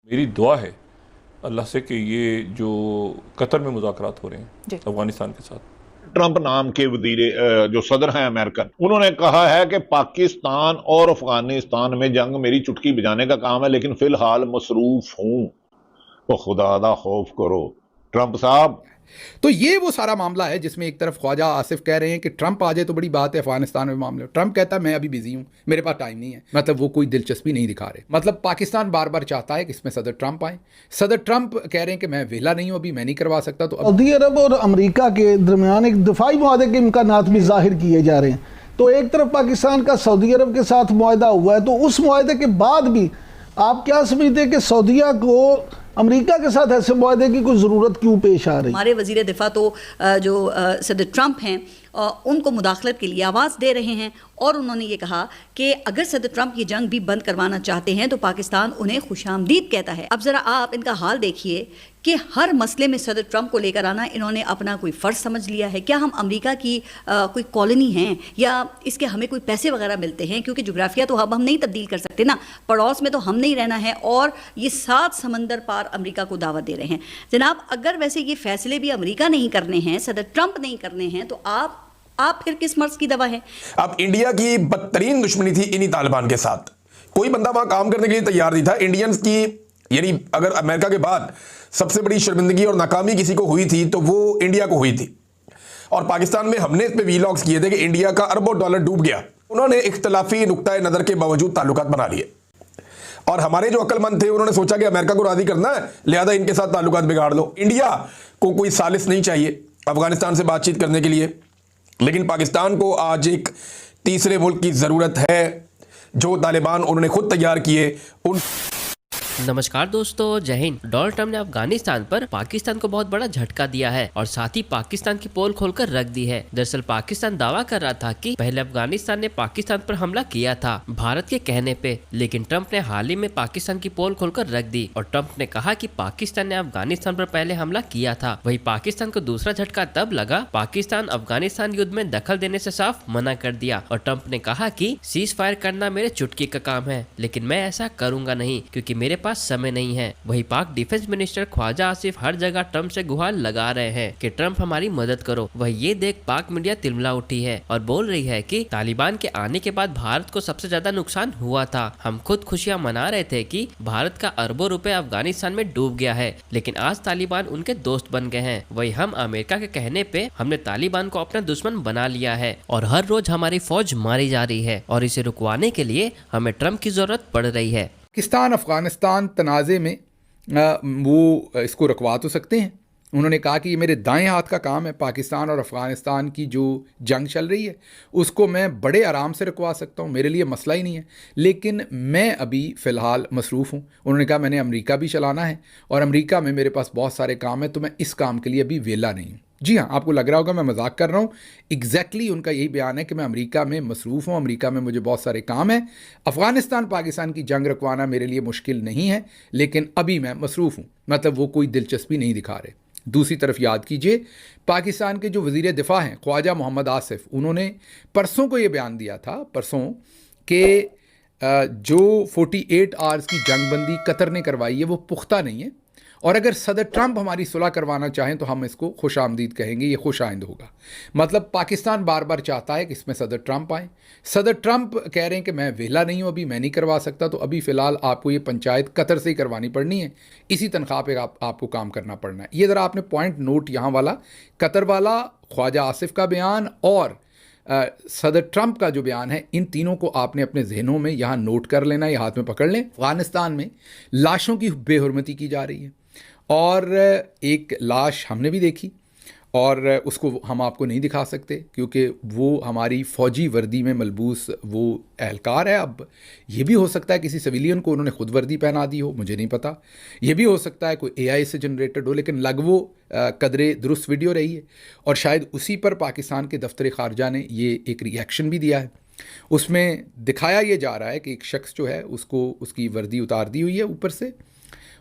मेरी दुआ है अल्लाह से कि ये जो कतर में मुज़ाकरात हो रहे हैं अफगानिस्तान के साथ, ट्रंप नाम के वजीर जो सदर हैं अमेरिकन, उन्होंने कहा है कि पाकिस्तान और अफगानिस्तान में जंग मेरी चुटकी बजाने का काम है, लेकिन फिलहाल मसरूफ हूं, तो खुदादा खौफ करो। ट्रंप साहब, तो ये वो सारा मामला है जिसमें एक तरफ ख्वाजा आसिफ कह रहे हैं कि ट्रंप आ जाए तो बड़ी बात है अफगानिस्तान में मामले। ट्रंप कहता है मैं अभी बिजी हूं, मेरे पास टाइम नहीं है। मतलब वो कोई दिलचस्पी नहीं दिखा रहे। मतलब पाकिस्तान बार बार चाहता है कि इसमें सदर ट्रंप आए। सदर ट्रंप कह रहे हैं कि मैं वेला नहीं हूं, अभी मैं नहीं करवा सकता। तो सऊदी अरब और अमेरिका के दरमियान एक दफाई मुआहदे के इम्कानात भी जाहिर किए जा रहे हैं। तो एक तरफ पाकिस्तान का सऊदी अरब के साथ मुआहदा हुआ है, तो उस मुआहदे के बाद भी आप क्या समझते हैं कि सऊदीया को अमेरिका के साथ ऐसे मुआहदे की कोई ज़रूरत क्यों पेश आ रही? हमारे वज़ीर दिफा तो जो सदर ट्रंप हैं उनको मुदाखलत के लिए आवाज़ दे रहे हैं, और उन्होंने ये कहा कि अगर सदर ट्रंप ये जंग भी बंद करवाना चाहते हैं तो पाकिस्तान उन्हें खुशामदीद कहता है। अब ज़रा आप इनका हाल देखिए कि हर मसले में सदर ट्रंप को लेकर आना इन्होंने अपना कोई फ़र्ज समझ लिया है। क्या हम अमेरिका की कोई कॉलोनी हैं, या इसके हमें कोई पैसे वगैरह मिलते हैं? क्योंकि जोग्राफिया तो अब हम नहीं तब्दील कर सकते ना, पड़ोस में तो हम नहीं रहना है, और ये 7 समंदर पार अमेरिका को दावत दे रहे हैं। जनाब, अगर वैसे ये फैसले भी अमेरिका नहीं करने हैं, सदर ट्रंप नहीं करने हैं, तो आप फिर किस मर्ज की दवा है? अब इंडिया की बदतरीन दुश्मनी थी इन्हीं तालिबान के साथ। कोई बंदा वहां काम करने के लिए तैयार नहीं था। इंडियंस की, यानी अगर अमेरिका के बाद सबसे बड़ी शर्मिंदगी और नाकामी किसी को हुई थी तो वो इंडिया को हुई थी। और पाकिस्तान में हमने इस पे वीलॉग्स किए थे कि इंडिया का अरबों डॉलर डूब गया। उन्होंने इख्तलाफी नुक्ता नजर के बावजूद ताल्लुकात बना लिए, और हमारे जो अक्लमंद थे उन्होंने सोचा कि अमेरिका को राजी करना है, लिहाजा इनके साथ ताल्लुकात बिगाड़ लो। इंडिया को कोई सालिस नहीं चाहिए अफगानिस्तान से बातचीत करने के लिए, लेकिन पाकिस्तान को आज एक तीसरे मुल्क की ज़रूरत है जो तालिबान उन्होंने खुद तैयार किए। उन नमस्कार दोस्तों, जय हिंद। डोनाल्ड ट्रंप ने अफगानिस्तान पर पाकिस्तान को बहुत बड़ा झटका दिया है और साथ ही पाकिस्तान की पोल खोलकर रख दी है। दरअसल पाकिस्तान दावा कर रहा था कि पहले अफगानिस्तान ने पाकिस्तान पर हमला किया था भारत के कहने पे, लेकिन ट्रंप ने हाल ही में पाकिस्तान की पोल खोलकर रख दी और ट्रंप ने कहा कि पाकिस्तान ने अफगानिस्तान पर पहले हमला किया था। वही पाकिस्तान को दूसरा झटका तब लगा पाकिस्तान अफगानिस्तान युद्ध में दखल देने से साफ मना कर दिया और ट्रंप ने कहा कि सीज फायर करना मेरे चुटकी का काम है, लेकिन मैं ऐसा करूंगा नहीं क्योंकि मेरे पास समय नहीं है। वही पाक डिफेंस मिनिस्टर ख्वाजा आसिफ हर जगह ट्रंप से गुहार लगा रहे हैं कि ट्रंप हमारी मदद करो। वही ये देख पाक मीडिया तिलमिला उठी है और बोल रही है कि तालिबान के आने के बाद भारत को सबसे ज्यादा नुकसान हुआ था। हम खुद खुशियां मना रहे थे कि भारत का अरबों रुपए अफगानिस्तान में डूब गया है, लेकिन आज तालिबान उनके दोस्त बन गए हैं। वही हम अमेरिका के कहने पे हमने तालिबान को अपना दुश्मन बना लिया है और हर रोज हमारी फौज मारी जा रही है और इसे रुकवाने के लिए हमें ट्रंप की जरूरत पड़ रही है। पाकिस्तान अफगानिस्तान तनाज़े में वो इसको रुकवा तो सकते हैं। उन्होंने कहा कि ये मेरे दाएं हाथ का काम है। पाकिस्तान और अफ़गानिस्तान की जो जंग चल रही है उसको मैं बड़े आराम से रुकवा सकता हूँ, मेरे लिए मसला ही नहीं है, लेकिन मैं अभी फ़िलहाल मसरूफ़ हूँ। उन्होंने कहा मैंने अमेरिका भी चलाना है और अमेरिका में मेरे पास बहुत सारे काम है, तो मैं इस काम के लिए अभी वेला नहीं हूँ। जी हाँ, आपको लग रहा होगा मैं मजाक कर रहा हूँ। एग्जैक्टली उनका यही बयान है कि मैं अमेरिका में मसरूफ़ हूँ, अमेरिका में मुझे बहुत सारे काम हैं। अफ़गानिस्तान पाकिस्तान की जंग रुकवाना मेरे लिए मुश्किल नहीं है, लेकिन अभी मैं मसरूफ़ हूँ। मतलब वो कोई दिलचस्पी नहीं दिखा रहे। दूसरी तरफ याद कीजिए, पाकिस्तान के जो वज़ीर दिफ़ा हैं ख्वाजा मोहम्मद आसिफ, उन्होंने परसों को ये बयान दिया था, परसों कि जो 48 आवर्स की जंगबंदी कतर ने करवाई है वो पुख्ता नहीं है, और अगर सदर ट्रंप हमारी सुलह करवाना चाहें तो हम इसको खुश आमदीद कहेंगे, ये खुश आइंद होगा। मतलब पाकिस्तान बार बार चाहता है कि इसमें सदर ट्रंप आए। सदर ट्रंप कह रहे हैं कि मैं वेला नहीं हूँ, अभी मैं नहीं करवा सकता, तो अभी फ़िलहाल आपको ये पंचायत कतर से ही करवानी पड़नी है, इसी तनख्वाह पे आपको काम करना पड़ना है। ये ज़रा आपने पॉइंट नोट यहाँ वाला कतर वाला, ख्वाजा आसिफ का बयान और सदर ट्रंप का जो बयान है, इन तीनों को आपने अपने जहनों में यहाँ नोट कर लेना, ये हाथ में पकड़ लें। अफ़गानिस्तान में लाशों की बेहुरमती की जा रही है और एक लाश हमने भी देखी और उसको हम आपको नहीं दिखा सकते क्योंकि वो हमारी फ़ौजी वर्दी में मलबूस वो एहलकार है। अब ये भी हो सकता है किसी सिविलियन को उन्होंने खुद वर्दी पहना दी हो, मुझे नहीं पता। ये भी हो सकता है कोई AI से जनरेटेड हो, लेकिन लग वो कदरे दुरुस्त वीडियो रही है और शायद उसी पर पाकिस्तान के दफ्तर ख़ारजा ने ये एक रिएक्शन भी दिया है। उसमें दिखाया ये जा रहा है कि एक शख्स जो है उसको उसकी वर्दी उतार दी हुई है ऊपर से,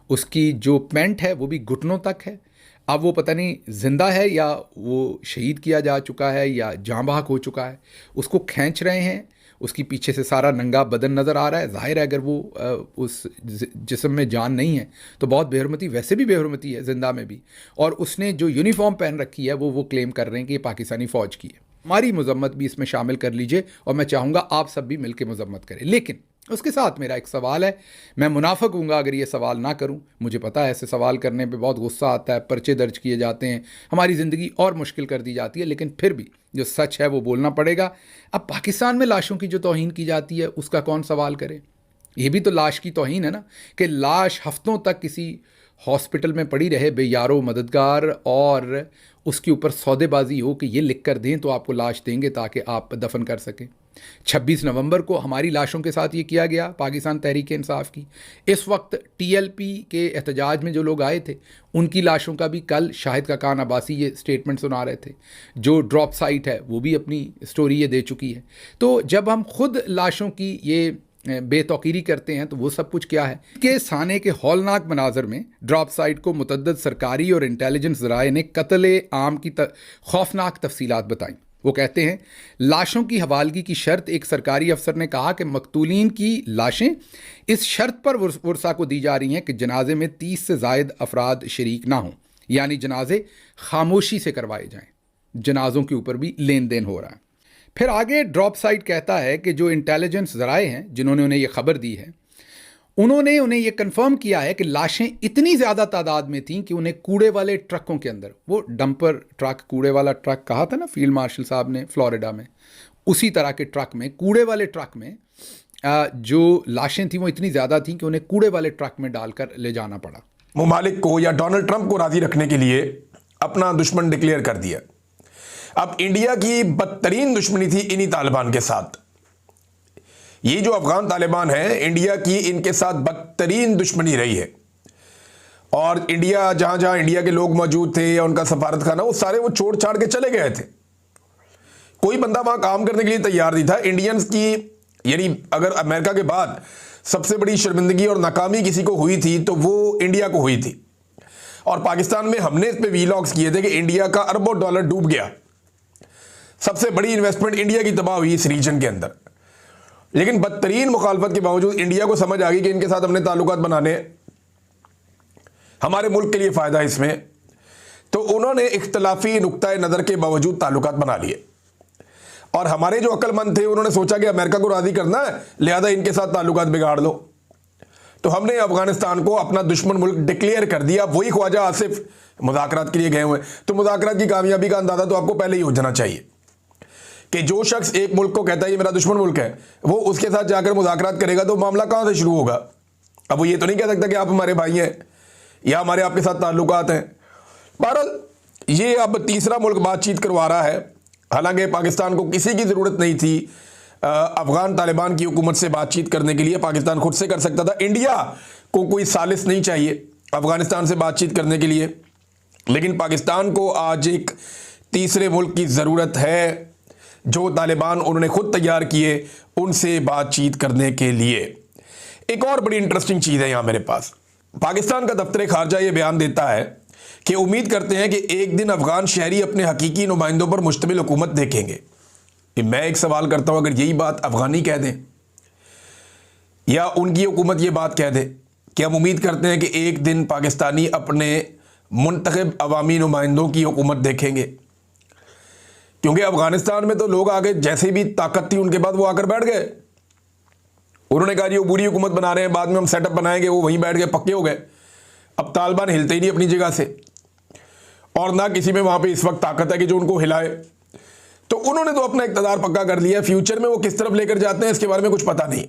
उसकी जो पैंट है वो भी घुटनों तक है। अब वो पता नहीं ज़िंदा है या वो शहीद किया जा चुका है या जाँ बहक हो चुका है, उसको खींच रहे हैं, उसकी पीछे से सारा नंगा बदन नज़र आ रहा है। जाहिर है अगर वो उस जिस्म में जान नहीं है तो बहुत बेहरमती, वैसे भी बेहरमती है जिंदा में भी। और उसने जो यूनिफॉर्म पहन रखी है वो क्लेम कर रहे हैं कि ये पाकिस्तानी फ़ौज की है। हमारी मजम्मत भी इसमें शामिल कर लीजिए और मैं चाहूँगा आप सब भी मिलकर मजम्मत करें। लेकिन उसके साथ मेरा एक सवाल है, मैं मुनाफिक हूँगा अगर ये सवाल ना करूँ। मुझे पता है ऐसे सवाल करने पे बहुत गुस्सा आता है, पर्चे दर्ज किए जाते हैं, हमारी ज़िंदगी और मुश्किल कर दी जाती है, लेकिन फिर भी जो सच है वो बोलना पड़ेगा। अब पाकिस्तान में लाशों की जो तौहीन की जाती है उसका कौन सवाल करे? ये भी तो लाश की तौहीन है ना, कि लाश हफ्तों तक किसी हॉस्पिटल में पड़ी रहे बेयारो मददगार और उसके ऊपर सौदेबाजी हो कि ये लिख कर दें तो आपको लाश देंगे ताकि आप दफन कर सकें। 26 नवंबर को हमारी लाशों के साथ ये किया गया पाकिस्तान तहरीक इंसाफ की। इस वक्त टीएलपी के एहतजाज में जो लोग आए थे उनकी लाशों का भी कल शाहिद खाकान अब्बासी ये स्टेटमेंट सुना रहे थे। जो ड्रॉप साइट है वो भी अपनी स्टोरी ये दे चुकी है। तो जब हम खुद लाशों की ये बेतौकीरी करते हैं तो वो सब कुछ क्या है कि साने के हौलनाक मनाजर में ड्रॉप साइट को मुतअद्दिद सरकारी और इंटेलिजेंस ज़राए ने कत्ल आम की खौफनाक तफसीलात बताई। वो कहते हैं लाशों की हवालगी की शर्त, एक सरकारी अफसर ने कहा कि मकतूलीन की लाशें इस शर्त पर वर्सा को दी जा रही हैं कि जनाजे में 30 से ज़ायद अफराद शरीक ना हों, यानी जनाजे खामोशी से करवाए जाएं। जनाजों के ऊपर भी लेन देन हो रहा है। फिर आगे ड्रॉप साइट कहता है कि जो इंटेलिजेंस ज़राए हैं जिन्होंने उन्हें ये खबर दी है उन्होंने उन्हें ये कंफर्म किया है कि लाशें इतनी ज़्यादा तादाद में थीं कि उन्हें कूड़े वाले ट्रकों के अंदर, वो डंपर ट्रक कूड़े वाला ट्रक कहा था ना फील्ड मार्शल साहब ने फ्लोरिडा में, उसी तरह के ट्रक में, कूड़े वाले ट्रक में जो लाशें थीं वो इतनी ज़्यादा थीं कि उन्हें कूड़े वाले ट्रक में डालकर ले जाना पड़ा। मुमालिक को या डोनाल्ड ट्रंप को राज़ी रखने के लिए अपना दुश्मन डिक्लेयर कर दिया। अब इंडिया की बदतरीन दुश्मनी थी इन्हीं तालिबान के साथ। ये जो अफगान तालिबान है, इंडिया की इनके साथ बदतरीन दुश्मनी रही है। और इंडिया जहां जहां इंडिया के लोग मौजूद थे या उनका सफारत खाना, वो सारे वो छोड़ छाड़ के चले गए थे। कोई बंदा वहां काम करने के लिए तैयार नहीं था। इंडियंस की, यानी अगर अमेरिका के बाद सबसे बड़ी शर्मिंदगी और नाकामी किसी को हुई थी तो वो इंडिया को हुई थी। और पाकिस्तान में हमने इस पे वीलॉग्स किए थे कि इंडिया का अरबों डॉलर डूब गया, सबसे बड़ी इन्वेस्टमेंट इंडिया की तबाह हुई इस रीजन के अंदर। लेकिन बदतरीन मुखालफत के बावजूद इंडिया को समझ आ गई कि इनके साथ अपने ताल्लुकात बनाने हमारे मुल्क के लिए फ़ायदा है इसमें, तो उन्होंने इख्तलाफी नुक्ता नज़र के बावजूद ताल्लुकात बना लिए। और हमारे जो अक्लमंद थे उन्होंने सोचा कि अमेरिका को राज़ी करना है, लिहाजा इनके साथ ताल्लुकात बिगाड़ लो। तो हमने अफगानिस्तान को अपना दुश्मन मुल्क डिक्लेयर कर दिया। वही ख्वाजा आसिफ मुज़ाकरात के लिए गए हुए। तो मुज़ाकरात की कामयाबी का अंदाज़ा तो आपको पहले ही हो जाना चाहिए कि जो शख्स एक मुल्क को कहता है ये मेरा दुश्मन मुल्क है, वो उसके साथ जाकर मुज़ाकरात करेगा तो मामला कहाँ से शुरू होगा। अब वो ये तो नहीं कह सकता कि आप हमारे भाई हैं या हमारे आपके साथ ताल्लुकात हैं। बहरहाल ये अब तीसरा मुल्क बातचीत करवा रहा है। हालांकि पाकिस्तान को किसी की ज़रूरत नहीं थी अफ़गान तालिबान की हुकूमत से बातचीत करने के लिए, पाकिस्तान खुद से कर सकता था। इंडिया को कोई सालिस नहीं चाहिए अफ़गानिस्तान से बातचीत करने के लिए, लेकिन पाकिस्तान को आज एक तीसरे मुल्क की ज़रूरत है जो तालिबान उन्होंने खुद तैयार किए उनसे बातचीत करने के लिए। एक और बड़ी इंटरेस्टिंग चीज़ है यहाँ मेरे पास। पाकिस्तान का दफ्तर खारजा ये बयान देता है कि उम्मीद करते हैं कि एक दिन अफगान शहरी अपने हकीकी नुमाइंदों पर मुश्तमिल हुकूमत देखेंगे। मैं एक सवाल करता हूँ, अगर यही बात अफगानी कह दें या उनकी हुकूमत ये बात कह दे कि हम उम्मीद करते हैं कि एक दिन पाकिस्तानी अपने मुंतखब अवामी नुमाइंदों की हुकूमत देखेंगे, क्योंकि अफगानिस्तान में तो लोग आगे जैसे भी ताकत थी उनके बाद वो आकर बैठ गए। उन्होंने कहा जी वो बुरी हुकूमत बना रहे हैं, बाद में हम सेटअप बनाएंगे, वो वहीं बैठ गए, पक्के हो गए। अब तालिबान हिलते ही नहीं अपनी जगह से, और ना किसी में वहाँ पे इस वक्त ताकत है कि जो उनको हिलाए। तो उन्होंने तो अपना इक़्तिदार पक्का कर लिया। फ्यूचर में वो किस तरफ लेकर जाते हैं इसके बारे में कुछ पता नहीं।